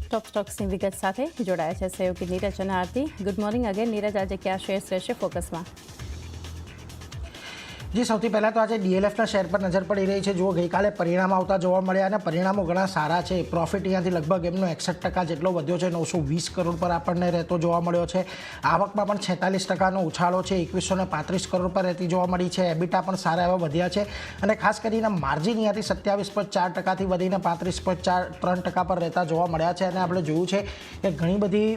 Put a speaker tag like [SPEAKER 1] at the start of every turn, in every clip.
[SPEAKER 1] ટોપ સ્ટોક્સની વિગત સાથે જોડાયા છે સહયોગી નીરજ અને આરતી. ગુડ મોર્નિંગ અગેન નીરજ, આજે કયા શેર્સ રહેશે ફોકસમાં?
[SPEAKER 2] જી, સૌથી પહેલાં તો આજે ડીએલએફના શેર પર નજર પડી રહી છે. જુઓ, ગઈકાલે પરિણામ આવતા જોવા મળ્યા અને પરિણામો ઘણા સારા છે. પ્રોફિટ અહીંયાથી લગભગ એમનો 61% જેટલો વધ્યો છે, 920 કરોડ પર આપણને રહેતો જોવા મળ્યો છે. આવકમાં પણ 46%નો ઉછાળો છે, 2135 કરોડ પર રહેતી જોવા મળી છે. એબિટા પણ સારા એવા વધ્યા છે અને ખાસ કરીને માર્જિન અહીંયાથી 27.4%થી વધીને 35.3% પર રહેતા જોવા મળ્યા છે. અને આપણે જોયું છે કે ઘણી બધી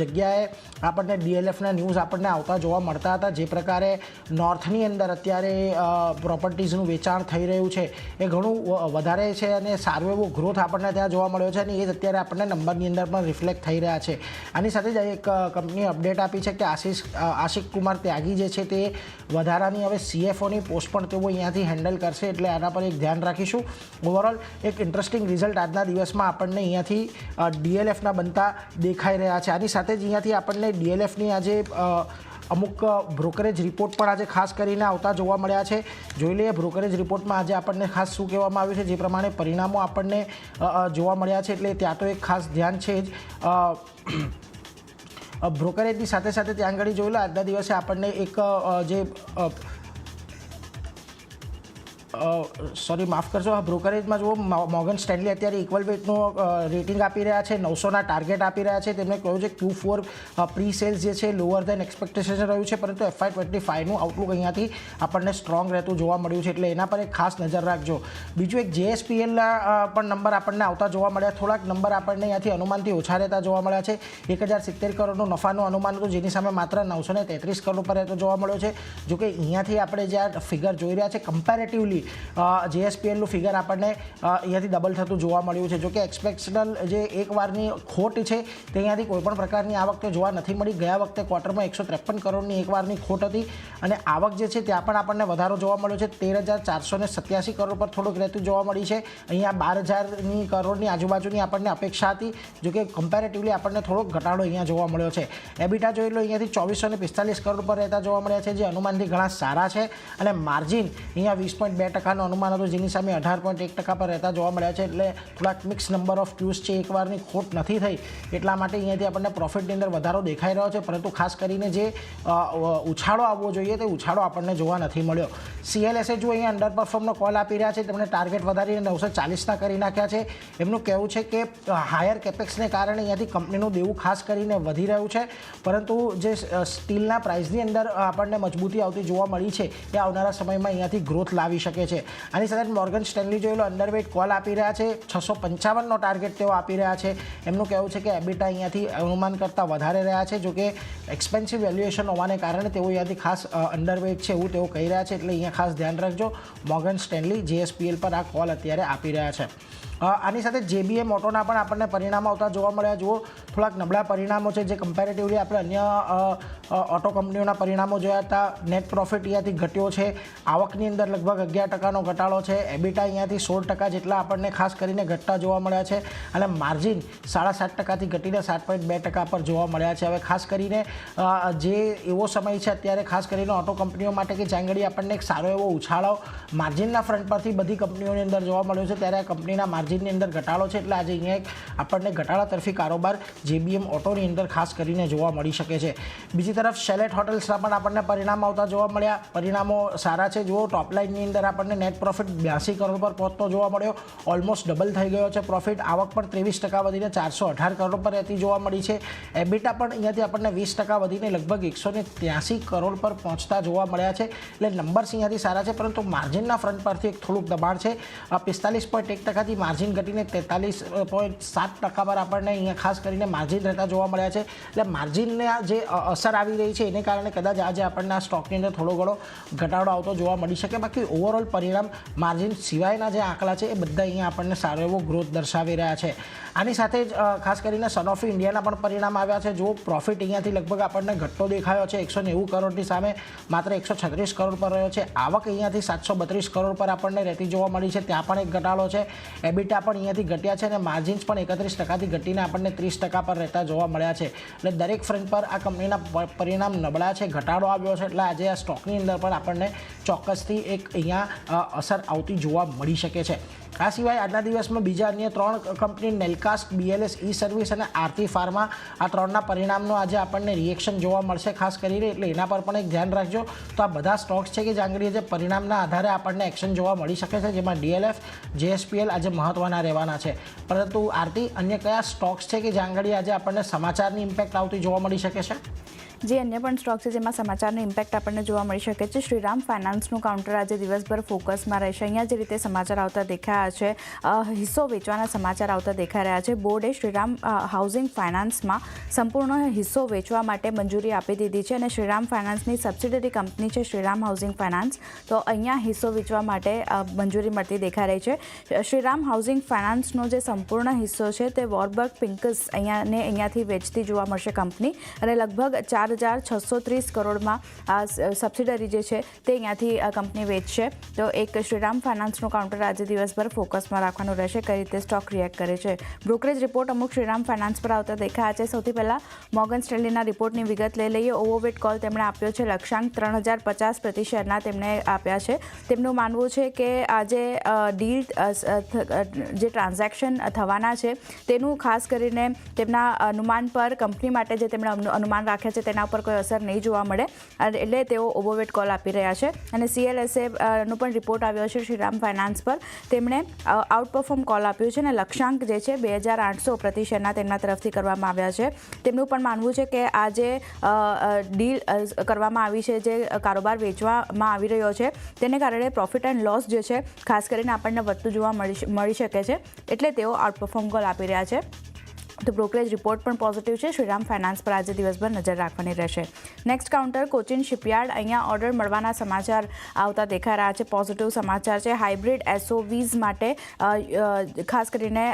[SPEAKER 2] જગ્યાએ આપણને ડીએલએફના ન્યૂઝ આપણને આવતા જોવા મળતા હતા. જે પ્રકારે નોર્થની અંદર અત્યારે પ્રોપર્ટીઝનું વેચાણ થઈ રહ્યું છે એ ઘણું વધારે છે અને સારો એવો ગ્રોથ આપણને ત્યાં જોવા મળ્યો છે અને એ જ અત્યારે આપણને નંબરની અંદર પણ રિફ્લેક્ટ થઈ રહ્યા છે. આની સાથે જ એક કંપનીએ અપડેટ આપી છે કે આશિક કુમાર ત્યાગી જે છે તે વધારાની હવે CFOની પોસ્ટ પણ તેઓ અહીંયાથી હેન્ડલ કરશે, એટલે આના પર એક ધ્યાન રાખીશું. ઓવરઓલ એક ઇન્ટરેસ્ટિંગ રિઝલ્ટ આજના દિવસમાં આપણને અહીંયાથી ડીએલએફના બનતા દેખાઈ રહ્યા છે. આની સાથે જ અહીંયાથી આપણને ડીએલએફની આજે અમુક બ્રોકરેજ રિપોર્ટ પણ આજે ખાસ કરીને આવતા જોવા મળ્યા છે. જોઈ લઈએ બ્રોકરેજ રિપોર્ટમાં આજે આપણને ખાસ શું કહેવામાં આવ્યું છે. જે પ્રમાણે પરિણામો આપણને જોવા મળ્યા છે, એટલે ત્યાં તો એક ખાસ ધ્યાન છે જ. બ્રોકરેજની સાથે સાથે ત્યાં આગળ જોઈ લો આજના દિવસે આપણને એક જે માફ કરશો, બ્રોકરેજમાં જુઓ મોર્ગન સ્ટેનલી અત્યારે ઇક્વલ વેટનું રેટિંગ આપી રહ્યા છે, 900ના ટાર્ગેટ આપી રહ્યા છે. તેમણે કહ્યું છે Q4 પ્રી સેલ્સ જે છે લોઅર દેન એક્સપેક્ટેશન રહ્યું છે, પરંતુ FY25નું આઉટલુક અહીંયાથી આપણને સ્ટ્રોંગ રહેતું જોવા મળ્યું છે, એટલે એના પર એક ખાસ નજર રાખજો. બીજું એક JSPLના પણ નંબર આપણને આવતા જોવા મળ્યા. થોડાક નંબર આપણને અહીંયાથી અનુમાનથી ઓછા રહેતા જોવા મળ્યા છે. 1070 કરોડનું નફાનું અનુમાન હતું, જેની સામે માત્ર 933 કરોડ પર રહેતો જોવા મળ્યો છે. જોકે અહીંયાથી આપણે જે આ ફિગર જોઈ રહ્યા છે કમ્પેરેટિવલી JSPLનું ફિગર આપણને અહીંયાથી ડબલ થતું જોવા મળ્યું છે. જોકે એક્સપેક્ટેશનલ જે એક વારની ખોટ છે તે અહીંયાથી કોઈપણ પ્રકારની આ વખતે જોવા નથી મળી. ગયા વખતે ક્વાર્ટરમાં 153 કરોડની એક વારની ખોટ હતી અને આવક જે છે ત્યાં પણ આપણને વધારો જોવા મળ્યો છે. 13,487 કરોડ પર થોડુંક રહેતું જોવા મળી છે. અહીંયા 12,000 કરોડની આજુબાજુની આપણને અપેક્ષા હતી. જોકે કમ્પેરેટિવલી આપણને થોડોક ઘટાડો અહીંયા જોવા મળ્યો છે. એબિટા જોઈ લો અહીંયાથી 2445 કરોડ પર રહેતા જોવા મળ્યા છે, જે અનુમાનથી ઘણા સારા છે. અને માર્જિન અહીંયા 20.2%નું અનુમાન હતું, જેની સામે 18.1% પર રહેતા જોવા મળ્યા છે. એટલે થોડાક મિક્સ નંબર ઓફ ક્યુઝ છે, એકવારની ખોટ નથી થઈ એટલા માટે અહીંયાથી આપણને પ્રોફિટની અંદર વધારો દેખાઈ રહ્યો છે, પરંતુ ખાસ કરીને જે ઉછાળો આવવો જોઈએ તે ઉછાળો આપણને જોવા નથી મળ્યો. CLSA જો અહીંયા અંડર પરફોર્મનો કોલ આપી રહ્યા છે, તેમણે ટાર્ગેટ વધારીને 940ના કરી નાખ્યા છે. એમનું કહેવું છે કે હાયર કેપેક્સને કારણે અહીંયાથી કંપનીનું દેવું ખાસ કરીને વધી રહ્યું છે, પરંતુ જે સ્ટીલના પ્રાઇસની અંદર આપણને મજબૂતી આવતી જોવા મળી છે એ આવનારા સમયમાં અહીંયાથી ગ્રોથ લાવી શકે છે. આની સાથે મોર્ગન સ્ટેનલી જોઈ લો અંડરવેટ કોલ આપી રહ્યા છે, 655નો ટાર્ગેટ તેઓ આપી રહ્યા છે. એમનું કહેવું છે કે એબિટા અહીંયાથી અનુમાન કરતાં વધારે રહ્યા છે. જોકે એક્સપેન્સિવ વેલ્યુએશન હોવાને કારણે તેઓ અહીંયાથી ખાસ અંડરવેટ છે એવું તેઓ કહી રહ્યા છે, એટલે અહીંયા ખાસ ધ્યાન રાખજો. મોર્ગન સ્ટેનલી JSPL પર આ કોલ અત્યારે આપી રહ્યા છે. આની સાથે JBM ઓટોના પણ આપણને પરિણામો આવતા જોવા મળ્યા. જુઓ, થોડાક નબળા પરિણામો છે જે કમ્પેરેટિવલી આપણે અન્ય ઓટો કંપનીઓના પરિણામો જોયા હતા. નેટ પ્રોફિટ અહીંયાથી ઘટ્યો છે, આવકની અંદર લગભગ 11%નો ઘટાડો છે, એબિટા અહીંયાથી 16% જેટલા આપણને ખાસ કરીને ઘટતા જોવા મળ્યા છે અને માર્જિન 7.5%થી ઘટીને 7.2% પર જોવા મળ્યા છે. હવે ખાસ કરીને જે એવો સમય છે અત્યારે ખાસ કરીને ઓટો કંપનીઓ માટે કે જ્યાં આગળ આપણને એક સારો એવો ઉછાળો માર્જિનના ફ્રન્ટ પરથી બધી કંપનીઓની અંદર જોવા મળ્યો છે, ત્યારે આ કંપનીના માર્જિનની અંદર ઘટાડો છે, એટલે આજે અહીંયા એક આપણને ઘટાડા તરફી કારોબાર JBM ઓટોની અંદર ખાસ કરીને જોવા મળી શકે છે. બીજી તરફ શેલેટ હોટેલ્સના પણ આપણને પરિણામ આવતા જોવા મળ્યા. પરિણામો સારા છે. જુઓ, ટોપલાઇનની અંદર આપણને નેટ પ્રોફિટ 82 કરોડ પર પહોંચતો જોવા મળ્યો, ઓલમોસ્ટ ડબલ થઈ ગયો છે પ્રોફિટ. આવક પણ 23% વધીને 418 કરોડ પર રહેતી જોવા મળી છે. એબિટા પણ અહીંયાથી આપણને 20% વધીને લગભગ 183 કરોડ પર પહોંચતા જોવા મળ્યા છે. એટલે નંબર્સ અહીંયાથી સારા છે, પરંતુ માર્જિનના ફ્રન્ટ પરથી એક થોડુંક દબાણ છે. 45.1%થી માર્જિન ઘટીને 43.7% પર આપણને અહીંયા ખાસ કરીને માર્જિન રહેતા જોવા મળ્યા છે. એટલે માર્જિનને જે અસર આવી રહી છે એને કારણે કદાચ આજે આપણને આ સ્ટોકની અંદર થોડો ઘણો ઘટાડો આવતો જોવા મળી શકે. બાકી ઓવરઓલ પરિણામ માર્જિન સિવાયના જે આંકડા છે એ બધા અહીંયા આપણને સારો એવો ગ્રોથ દર્શાવી રહ્યા છે. આની સાથે જ ખાસ કરીને સનોફી ઇન્ડિયાના પણ પરિણામ આવ્યા છે. જો પ્રોફિટ અહીંયાથી લગભગ આપણને ઘટતો દેખાયો છે, 190 કરોડની સામે માત્ર 136 કરોડ પર રહ્યો છે. આવક અહીંયાથી 732 કરોડ પર આપણને રહેતી જોવા મળી છે, ત્યાં પણ એક ઘટાડો છે. એબિટા પણ અહીંયાથી ઘટ્યા છે અને માર્જિન્સ પણ 31%થી ઘટીને આપણને 30% પર રહેતા જોવા મળ્યા છે. એટલે દરેક ફ્રન્ટ પર આ કંપનીના પરિણામ નબળા છે, ઘટાડો આવ્યો છે, એટલે આજે આ સ્ટોકની અંદર પણ આપણને ચોક્કસથી એક અહીંયા અસર આવતી જોવા મળી શકે છે. આ સિવાય આજના દિવસમાં બીજા અન્ય 3 કંપની નેલકાસ્ટ, BLS ઈ સર્વિસ અને આરતી ફાર્મા, આ 3ના પરિણામનો આજે આપણને રિએક્શન જોવા મળશે ખાસ કરીને, એટલે એના પર પણ એક ધ્યાન રાખજો. તો આ બધા સ્ટોક્સ છે કે જે આંગળી જે પરિણામના આધારે આપણને એક્શન જોવા મળી શકે છે, જેમાં DLF, JSPL આજે મહત્વના રહેવાના છે. પરંતુ આરતી, અન્ય કયા સ્ટોક્સ છે કે જે આંગળી આજે આપણને સમાચારની ઇમ્પેક્ટ આવતી જોવા મળી શકે છે?
[SPEAKER 3] જે અન્ય પણ સ્ટોક છે જેમાં સમાચારનો ઇમ્પેક્ટ આપણને જોવા મળી શકે છે. શ્રીરામ ફાઇનાન્સનું કાઉન્ટર આજે દિવસભર ફોકસમાં રહેશે. અહીંયા જે રીતે સમાચાર આવતા દેખાયા છે, હિસ્સો વેચવાના સમાચાર આવતા દેખાઈ રહ્યા છે. બોર્ડે શ્રીરામ હાઉસિંગ ફાઇનાન્સમાં સંપૂર્ણ હિસ્સો વેચવા માટે મંજૂરી આપી દીધી છે અને શ્રીરામ ફાઇનાન્સની સબસિડરી કંપની છે શ્રીરામ હાઉસિંગ ફાઇનાન્સ, તો અહીંયા હિસ્સો વેચવા માટે મંજૂરી મળતી દેખાઈ રહી છે. શ્રીરામ હાઉસિંગ ફાઇનાન્સનો જે સંપૂર્ણ હિસ્સો છે તે વોર્બર્ગ પિંકસ અહીંયાથી વેચતી જોવા મળશે કંપની, અને લગભગ 4,630 કરોડમાં આ સબસિડરી જે છે તે અહીંયાથી કંપની વેચશે. તો એક શ્રીરામ ફાઇનાન્સનું કાઉન્ટર આજે દિવસભર ફોકસમાં રાખવાનું રહેશે, કઈ રીતે સ્ટોક રિએક્ટ કરે છે. બ્રોકરેજ રિપોર્ટ અમુક શ્રીરામ ફાઇનાન્સ પર આવતા દેખાયા છે. સૌથી પહેલાં મોર્ગન સ્ટેનલીના રિપોર્ટની વિગત લઈ લઈએ. ઓવરવેટ કોલ તેમણે આપ્યો છે. લક્ષ્યાંક 3,050 પ્રતિ શેરના તેમણે આપ્યા છે. તેમનું માનવું છે કે આજે ડીલ જે ટ્રાન્ઝેક્શન થવાના છે તેનું ખાસ કરીને તેમના અનુમાન પર, કંપની માટે જે તેમણે અનુમાન રાખ્યા છે તેના ઉપર કોઈ અસર નહીં જોવા મળે, એટલે તેઓ ઓવરવેટ કોલ આપી રહ્યા છે. અને CLSA નો પણ રિપોર્ટ આવ્યો છે શ્રીરામ ફાઇનાન્સ પર. તેમણે આઉટપરફોર્મ કોલ આપ્યું છે અને લક્ષ્યાંક જે છે 2,800 પ્રતિ શેરના તેમના તરફથી કરવામાં આવ્યા છે. તેમનું પણ માનવું છે કે આ જે ડીલ કરવામાં આવી છે, જે કારોબાર વેચવામાં આવી રહ્યો છે, તેને કારણે પ્રોફિટ એન્ડ લોસ જે છે ખાસ કરીને આપણને વધતું જોવા મળી શકે છે, એટલે તેઓ આઉટપરફોર્મ કોલ આપી રહ્યા છે. તો બ્રોકરેજ રિપોર્ટ પણ પોઝિટિવ છે. શ્રીરામ ફાઇનાન્સ પર આજે દિવસભર નજર રાખવાની રહેશે. Next counter Cochin shipyard. અહીંયા ઓર્ડર મળવાના સમાચાર આવતા દેખાઈ રહ્યા છે. પોઝિટિવ સમાચાર છે. હાઇબ્રિડ SOVs માટે ખાસ કરીને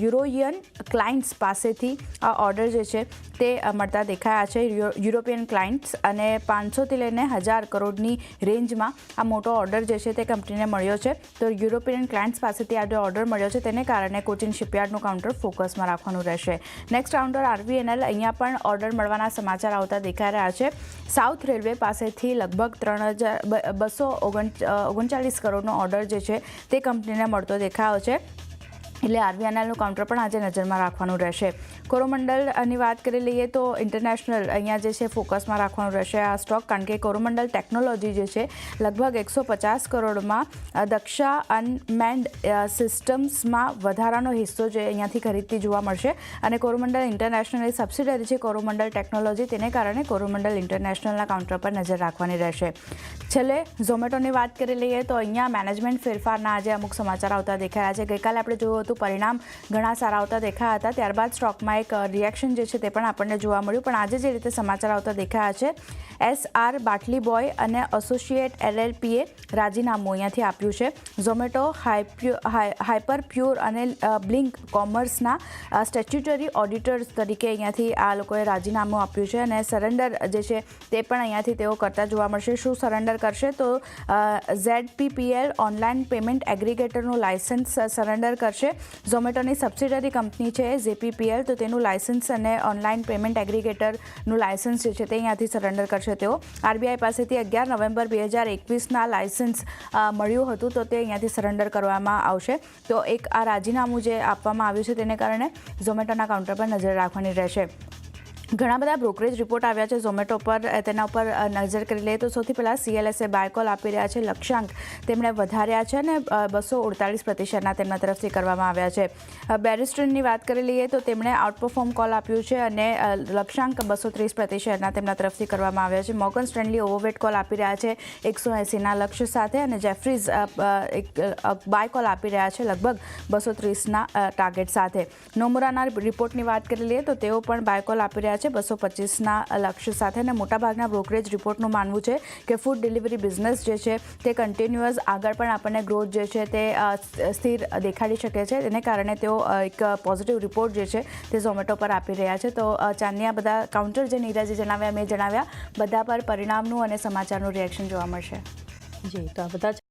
[SPEAKER 3] યુરોપિયન ક્લાયન્ટ્સ પાસેથી આ ઓર્ડર જે છે તે મળતા દેખાયા છે. યુરોપિયન ક્લાયન્ટ્સ, અને 500થી લઈને 1,000 કરોડની રેન્જમાં આ મોટો ઓર્ડર જે છે તે કંપનીને મળ્યો છે. તો યુરોપિયન ક્લાયન્ટ્સ પાસેથી આ જે ઓર્ડર મળ્યો છે તેને કારણે કોચિન શિપયાર્ડનું કાઉન્ટર ફોકસમાં રાખવાનું રહેશે. Next counter RVNL. અહીંયા પણ ઓર્ડર મળવાના સમાચાર આવતા દેખાઈ રહ્યા છે. સાઉથ રેલવે પાસેથી લગભગ 3,239 કરોડનો ઓર્ડર જે છે તે કંપનીને મળતો દેખાયો છે, એટલે RVNLનું કાઉન્ટર પણ આજે નજરમાં રાખવાનું રહેશે. કોરોમંડલની વાત કરી લઈએ તો ઇન્ટરનેશનલ અહીંયા જે છે ફોકસમાં રાખવાનું રહેશે આ સ્ટોક, કારણ કે કોરોમંડલ ટેકનોલોજી જે છે લગભગ 150 કરોડમાં દક્ષા અનમેન્ડ સિસ્ટમ્સમાં વધારાનો હિસ્સો જે અહીંયાથી ખરીદતી જોવા મળશે. અને કોરોમંડલ ઇન્ટરનેશનલની સબસિડરી છે કોરોમંડલ ટેકનોલોજી, તેને કારણે કોરોમંડલ ઇન્ટરનેશનલના કાઉન્ટર પર નજર રાખવાની રહેશે. છેલ્લે ઝોમેટોની વાત કરી લઈએ તો અહીંયા મેનેજમેન્ટ ફેરફારના આજે અમુક સમાચાર આવતા દેખાયા છે. ગઈકાલે આપણે જોયું હતું પરિણામ ઘણા સારા આવતા દેખાયા હતા, ત્યારબાદ સ્ટોકમાં એક રિએક્શન જે છે તે પણ આપણને જોવા મળ્યું. પણ આજે જે રીતે સમાચાર આવતા દેખાયા છે, SR બાટલી બોય અને એસોસિએટ LLPએ રાજીનામું અહીંયાથી આપ્યું છે. ઝોમેટો, હાઇપર પ્યોર અને બ્લિંક કોમર્સના સ્ટેચ્યુટરી ઓડિટર્સ તરીકે અહીંયાથી આ લોકોએ રાજીનામું આપ્યું છે, અને સરેન્ડર જે છે તે પણ અહીંયાથી તેઓ કરતા જોવા મળશે. શું સરેન્ડર કરશે? તો ZPPL ઓનલાઈન પેમેન્ટ એગ્રીગેટરનું લાયસન્સ સરેન્ડર કરશે. ઝોમેટોની સબસિડરી કંપની છે ZPPL, તો તેનું લાયસન્સ અને ઓનલાઈન પેમેન્ટ એગ્રીગેટરનું લાયસન્સ જે છે તે અહીંયાથી સરેન્ડર કરશે તેઓ. RBI પાસેથી 11 નવેમ્બર 2021ના લાયસન્સ મળ્યું હતું, તો તે અહીંયાથી સરેન્ડર કરવામાં આવશે. તો એક આ રાજીનામું જે આપવામાં આવ્યું છે તેને કારણે ઝોમેટોના કાઉન્ટર પર નજર રાખવાની રહેશે. ઘણા બધા બ્રોકરેજ રિપોર્ટ આવ્યા છે ઝોમેટો પર, તેના ઉપર નજર કરી લઈએ તો સૌથી પહેલાં CLSA બાયકોલ આપી રહ્યા છે. લક્ષ્યાંક તેમણે વધાર્યા છે અને 248 પ્રતિ શેરના તેમના તરફથી કરવામાં આવ્યા છે. બેરિસ્ટરની વાત કરી લઈએ તો તેમણે આઉટપરફોર્મ કોલ આપ્યું છે અને લક્ષ્યાંક 230 પ્રતિ શેરના તેમના તરફથી કરવામાં આવ્યા છે. મોર્ગન સ્ટેનલી ઓવરવેટ કોલ આપી રહ્યા છે 180ના લક્ષ્ય સાથે, અને જેફરીઝ બાય કોલ આપી રહ્યા છે લગભગ 230ના ટાર્ગેટ સાથે. નોમુરાના રિપોર્ટની વાત કરી લઈએ તો તેઓ પણ બાય કોલ આપી રહ્યા છે 225ના લક્ષ્ય સાથે. અને મોટાભાગના બ્રોકરેજ રિપોર્ટનું માનવું છે કે ફૂડ ડિલિવરી બિઝનેસ જે છે તે કન્ટિન્યુઅસ આગળ પણ આપણને ગ્રોથ જે છે તે સ્થિર દેખાડી શકે છે, તેને કારણે તેઓ એક પોઝિટિવ રિપોર્ટ જે છે તે ઝોમેટો પર આપી રહ્યા છે. તો ચાંદની આ બધા કાઉન્ટર જે નીરજે જણાવ્યા, મેં જણાવ્યા, બધા પર પરિણામનું અને સમાચારનું રિએક્શન જોવા મળશે.
[SPEAKER 1] જી, તો આ બધા